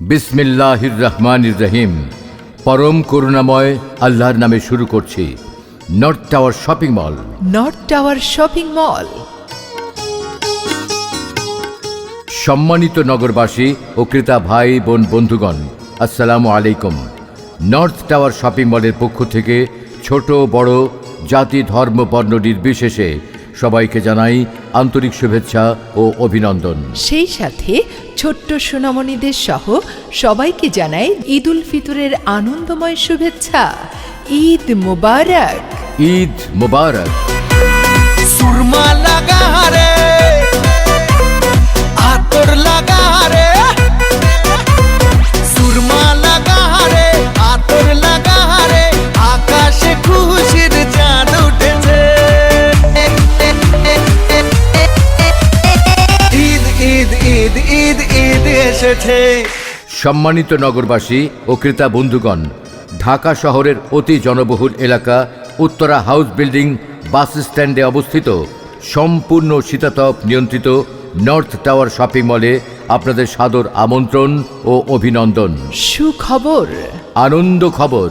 বিসমিল্লাহির রহমানির রহিম। পরম করুণাময় আল্লাহর নামে শুরু করছি। North tower shopping mall. North tower shopping mall. সম্মানিত নগরবাসী ও ক্রেতা ভাই বোন বন্ধুগণ, আসসালামু আলাইকুম। নর্থ টাওয়ার শপিং মলের পক্ষ থেকে ছোট বড়, জাতি ধর্ম বর্ণ নির্বিশেষে সবাইকে জানাই আন্তরিক শুভেচ্ছা ও অভিনন্দন। সেই সাথে ছোট্ট সোনামণিদের সহ সবাইকে জানাই ঈদ উল ফিতরের আনন্দময় শুভেচ্ছা। ঈদ মুবারক। ঈদ মুবারক। সুরমা লাগা রে, আতর লাগা রে, সুরমা লাগা রে, আতর লাগা রে, আকাশে খুশির চাঁদ উঠেছে। ঈদ ঈদ ঈদ ঈদ ঈদ এসেছে। সম্মানিত নগরবাসী ও ক্রেতা বন্ধুগণ, ঢাকা শহরের অতি জনবহুল এলাকা উত্তরা হাউস বিল্ডিং বাস স্ট্যান্ডে অবস্থিত সম্পূর্ণ শীতাতপ নিয়ন্ত্রিত নর্থ টাওয়ার শপিং মলে আপনাদের সাদর আমন্ত্রণ ও অভিনন্দন। সুখবর, আনন্দ খবর।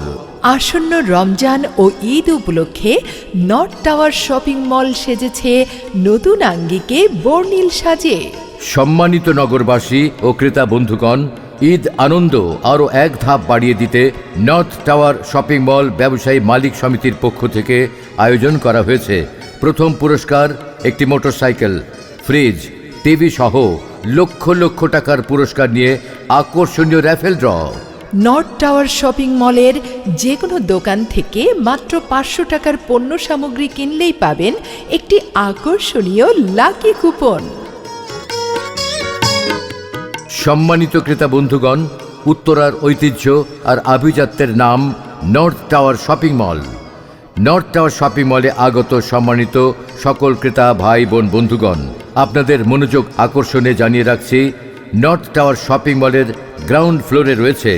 আসন্ন রমজান ও ঈদ উপলক্ষে নর্থ টাওয়ার শপিং মল সেজেছে নতুন আঙ্গিকে বর্ণিল সাজে। সম্মানিত নগরবাসী ও ক্রেতা বন্ধুগণ, ঈদ আনন্দ আরও এক ধাপ বাড়িয়ে দিতে নর্থ টাওয়ার শপিং মল ব্যবসায়ী মালিক সমিতির পক্ষ থেকে আয়োজন করা হয়েছে প্রথম পুরস্কার একটি মোটরসাইকেল, ফ্রিজ, টিভি সহ লক্ষ লক্ষ টাকার পুরস্কার নিয়ে আকর্ষণীয় raffle draw. North tower shopping মলের যে কোনো দোকান থেকে মাত্র 500 টাকার পণ্য সামগ্রী কিনলেই পাবেন একটি আকর্ষণীয় লাকি কুপন। সম্মানিত ক্রেতা বন্ধুগণ, উত্তরার ঐতিহ্য আর আভিজাত্যের নাম north tower shopping mall. North tower shopping মলে আগত সম্মানিত সকল ক্রেতা ভাই বোন বন্ধুগণ, আপনাদের মনোযোগ আকর্ষণে জানিয়ে রাখছি, নর্থ টাওয়ার শপিং মলের গ্রাউন্ড ফ্লোরে রয়েছে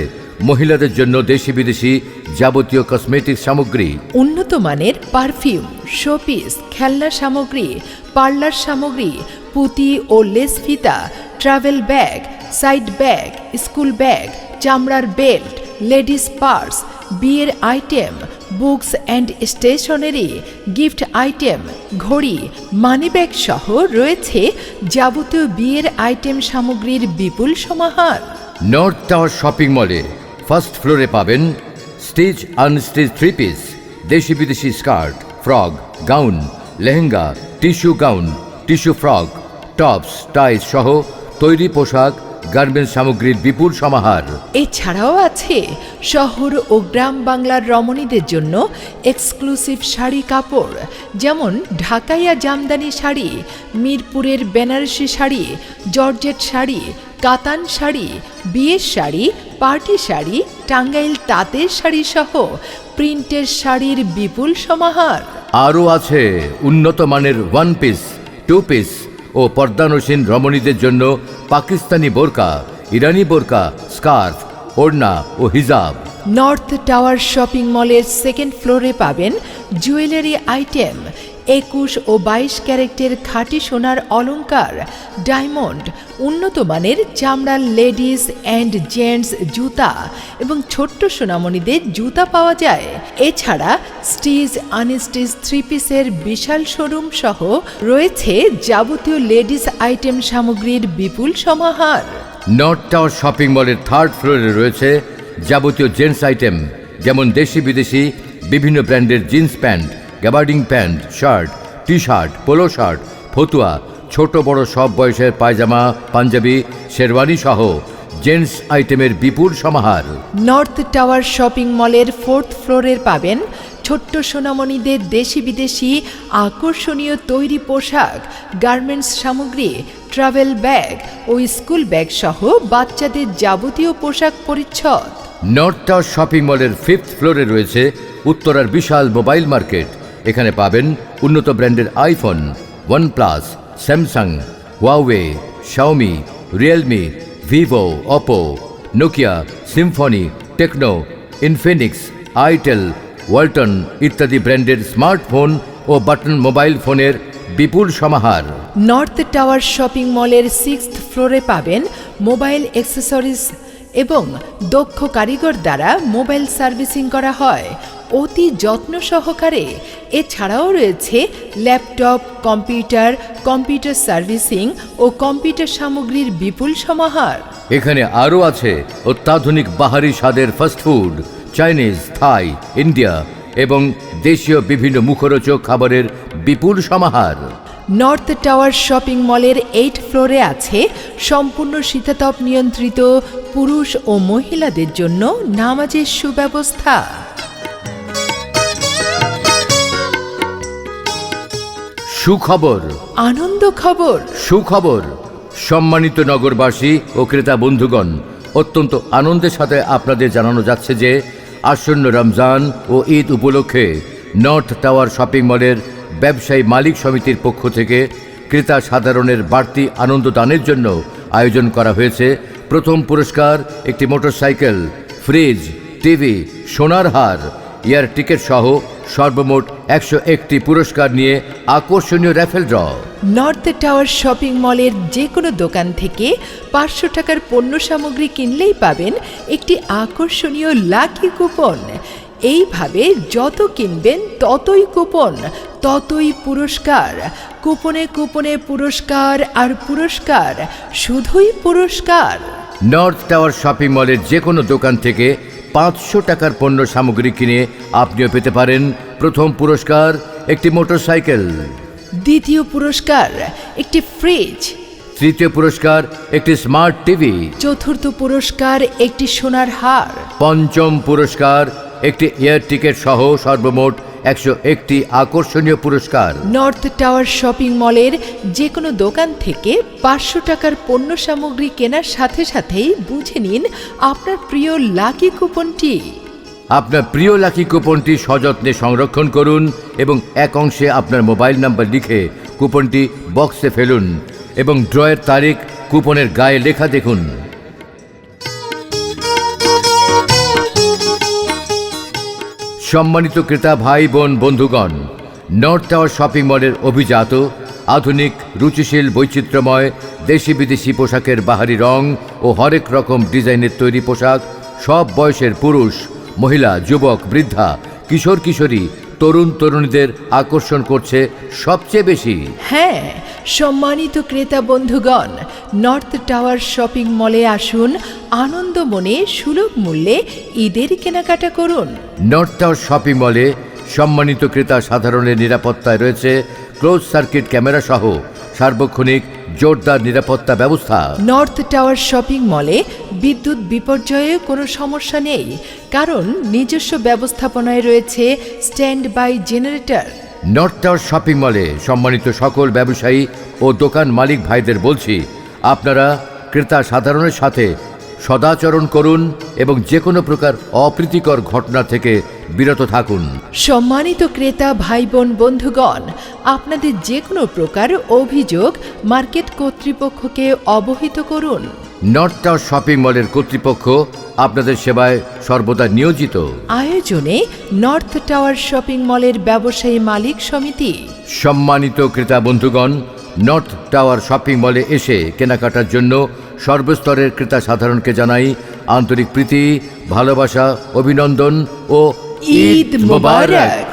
মহিলাদের জন্য দেশি বিদেশি যাবতীয় কসমেটিক সামগ্রী, উন্নত মানের পারফিউম, শোপিস, খেলনা সামগ্রী, পার্লার সামগ্রী, পুঁতি ও লেস ফিতা, travel bag, side bag, school bag, চামড়ার বেল্ট, লেডিস পার্স, বিয়ের item, books and stationery, gift item, ঘড়ি, মানিব্যাগ সহ রয়েছে যাবতীয় বিয়ের আইটেম সামগ্রীর বিপুল সমাহার। নর্থ টাওয়ার শপিং মলে ফার্স্ট ফ্লোরে পাবেন স্টিচ আনস্টিচ থ্রি পিস, দেশি বিদেশি skirt, frock, gown, lehenga, tissue gown, tissue frock, tops, ties সহ তৈরি পোশাক, গার্মেন্টস সামগ্রীর বিপুল সমাহার। এছাড়াও আছে শহর ও গ্রাম বাংলার রমণীদের জন্য এক্সক্লুসিভ শাড়ি কাপড়, যেমন ঢাকাইয়া জামদানি শাড়ি, মিরপুরের বেনারসি শাড়ি, জর্জেট শাড়ি, কাতান শাড়ি, বিয়ের শাড়ি, পার্টি শাড়ি, টাঙ্গাইল তাঁতের শাড়ি সহ প্রিন্টের শাড়ির বিপুল সমাহার। আরও আছে উন্নত মানের ওয়ান পিস, টু পিস ও পর্দানসীন রমণীদের জন্য পাকিস্তানি বোরকা, ইরানি বোরকা, স্কার্ফ, ওড়না ও হিজাব। নর্থ টাওয়ার শপিং মলের সেকেন্ড ফ্লোরে পাবেন জুয়েলারি আইটেম, 21 ও 22 ক্যারেটের খাঁটি সোনার অলংকার, ডায়মন্ড, উন্নত মানের চামড়ার লেডিস অ্যান্ড জেন্টস জুতা এবং ছোট্ট সোনামণিদের জুতা পাওয়া যায়। এছাড়া স্টিচ আনস্টিচ থ্রি পিসের বিশাল শোরুম সহ রয়েছে যাবতীয় লেডিস আইটেম সামগ্রীর বিপুল সমাহার। নর্থ টাওয়ার শপিং মলের থার্ড ফ্লোরে রয়েছে যাবতীয় জেন্টস আইটেম, যেমন দেশি বিদেশি বিভিন্ন ব্র্যান্ডের jeans pant, gabardine pant, shirt, T shirt, polo shirt, ফতুয়া, ছোট বড় সব বয়সের পায়জামা, পাঞ্জাবি, শেরওয়ানি সহ জেন্টস আইটেমের বিপুল সমাহার। নর্থ টাওয়ার শপিং মলের ফোর্থ ফ্লোরে পাবেন ছোট্ট সোনামণিদের দেশি বিদেশি আকর্ষণীয় তৈরি পোশাক, গার্মেন্টস সামগ্রী, ট্রাভেল ব্যাগ ও স্কুল ব্যাগ সহ বাচ্চাদের যাবতীয় পোশাক পরিচ্ছদ। নর্থ টাওয়ার শপিং মলের ফিফথ ফ্লোরে রয়েছে উত্তরার বিশাল মোবাইল মার্কেট। এখানে পাবেন উন্নত ব্র্যান্ডের iPhone, OnePlus, Samsung, Huawei, Xiaomi, Realme, Vivo, Oppo, Nokia, Symphony, Tecno, Infinix, itel, Walton ইত্যাদি ব্র্যান্ডের স্মার্টফোন ও বাটন মোবাইল ফোনের বিপুল সমাহার। নর্থ টাওয়ার শপিং মলের সিক্সথ ফ্লোরে পাবেন মোবাইল অ্যাক্সেসরিজ এবং দক্ষ কারিগর দ্বারা মোবাইল সার্ভিসিং করা হয় অতি যত্ন সহকারে। এছাড়াও রয়েছে ল্যাপটপ, কম্পিউটার সার্ভিসিং ও কম্পিউটার সামগ্রীর বিপুল সমাহার। এখানে আরও আছে অত্যাধুনিক বাহারি স্বাদের ফাস্টফুড, চাইনিজ, থাই, ইন্ডিয়া এবং দেশীয় বিভিন্ন মুখরোচক খাবারের বিপুল সমাহার। নর্থ টাওয়ার শপিং মলের 8 ফ্লোরে আছে সম্পূর্ণ শীতাতপ নিয়ন্ত্রিত পুরুষ ও মহিলাদের জন্য নামাজের সুব্যবস্থা। সুখবর, আনন্দ খবর, সুখবর। সম্মানিত নগরবাসী ও ক্রেতা বন্ধুগণ, অত্যন্ত আনন্দের সাথে আপনাদের জানানো যাচ্ছে যে আসন্ন রমজান ও ঈদ উপলক্ষে নর্থ টাওয়ার শপিং মলের ব্যবসায়ী মালিক সমিতির পক্ষ থেকে ক্রেতা সাধারণের বাড়তি আনন্দ দানের জন্য আয়োজন করা হয়েছে প্রথম পুরস্কার একটি মোটরসাইকেল, ফ্রিজ, টিভি, সোনার হার, এয়ার টিকিট সহ সর্বমোট 101টি পুরস্কার নিয়ে আকর্ষণীয় raffle draw. North tower shopping মলের যে কোনো দোকান থেকে 500 টাকার পণ্য সামগ্রী কিনলেই পাবেন একটি আকর্ষণীয় লাকি কুপন। এইভাবে যত কিনবেন ততই কুপন, ততই পুরস্কার। কুপনে কুপনে পুরস্কার আর পুরস্কার, শুধুই পুরস্কার। নর্থ টাওয়ার শপিং মলের যে কোনো দোকান থেকে 500 টাকার পণ্য সামগ্রী কিনে আপনিও পেতে পারেন প্রথম পুরস্কার একটি মোটরসাইকেল, দ্বিতীয় পুরস্কার একটি ফ্রিজ, তৃতীয় পুরস্কার একটি স্মার্ট টিভি, চতুর্থ পুরস্কার একটি সোনার হার, পঞ্চম পুরস্কার একটি এয়ার টিকিট সহ সর্বমোট 101টি আকর্ষণীয় পুরস্কার। নর্থ টাওয়ার শপিং মলের যে কোনো দোকান থেকে 500 টাকার পণ্য সামগ্রী কেনার সাথে সাথেই বুঝে নিন আপনার প্রিয় লাকি কুপনটি। আপনার প্রিয় লাকি কুপনটি সযত্নে সংরক্ষণ করুন এবং এক অংশে আপনার মোবাইল নাম্বার লিখে কুপনটি বক্সে ফেলুন এবং ড্রয়ের তারিখ কুপনের গায়ে লেখা দেখুন। সম্মানিত ক্রেতা ভাই বোন বন্ধুগণ, নর্থ টাওয়ার শপিং মলের অভিজাত, আধুনিক, রুচিশীল, বৈচিত্র্যময় দেশি বিদেশি পোশাকের বাহারি রং ও হরেক রকম ডিজাইনের তৈরি পোশাক সব বয়সের পুরুষ, মহিলা, যুবক, বৃদ্ধা, কিশোর কিশোরী, তরুণ তরুণীদের আকর্ষণ করছে সবচেয়ে বেশি। হ্যাঁ, সম্মানিত ক্রেতা বন্ধুগণ, নর্থ টাওয়ার শপিং মলে আসুন, আনন্দ মনে সুলভ মূল্যে ঈদের কেনাকাটা করুন। নর্থ টাওয়ার শপিং মলে সম্মানিত ক্রেতা সাধারণের নিরাপত্তায় রয়েছে ক্লোজ সার্কিট ক্যামেরা সহ সার্বক্ষণিক জোরদার নিরাপত্তা ব্যবস্থা। নর্থ টাওয়ার শপিং মলে বিদ্যুৎ বিপর্যয়ে কোনো সমস্যা নেই, কারণ নিজস্ব ব্যবস্থাপনায় রয়েছে stand by generator. North tower shopping মলে সম্মানিত সকল ব্যবসায়ী ও দোকান মালিক ভাইদের বলছি, আপনারা ক্রেতা সাধারণের সাথে সদাচরণ করুন এবং যে কোনো প্রকার অপ্রীতিকর ঘটনা থেকে বিরত থাকুন। সম্মানিত ক্রেতা ভাই বোন বন্ধুগণ, আপনাদের যে কোনো প্রকার অভিযোগ মার্কেট কর্তৃপক্ষকে অবহিত করুন। নর্থ টাওয়ার শপিং মলের কর্তৃপক্ষ আপনাদের সেবায় সর্বদা নিয়োজিত। আয়োজনে নর্থ টাওয়ার শপিং মলের ব্যবসায়ী মালিক সমিতি। সম্মানিত ক্রেতা বন্ধুগণ, নর্থ টাওয়ার শপিং মলে এসে কেনাকাটার জন্য সর্বস্তরের ক্রেতা সাধারণকে জানাই আন্তরিক প্রীতি, ভালোবাসা, অভিনন্দন ও ঈদ মোবারক।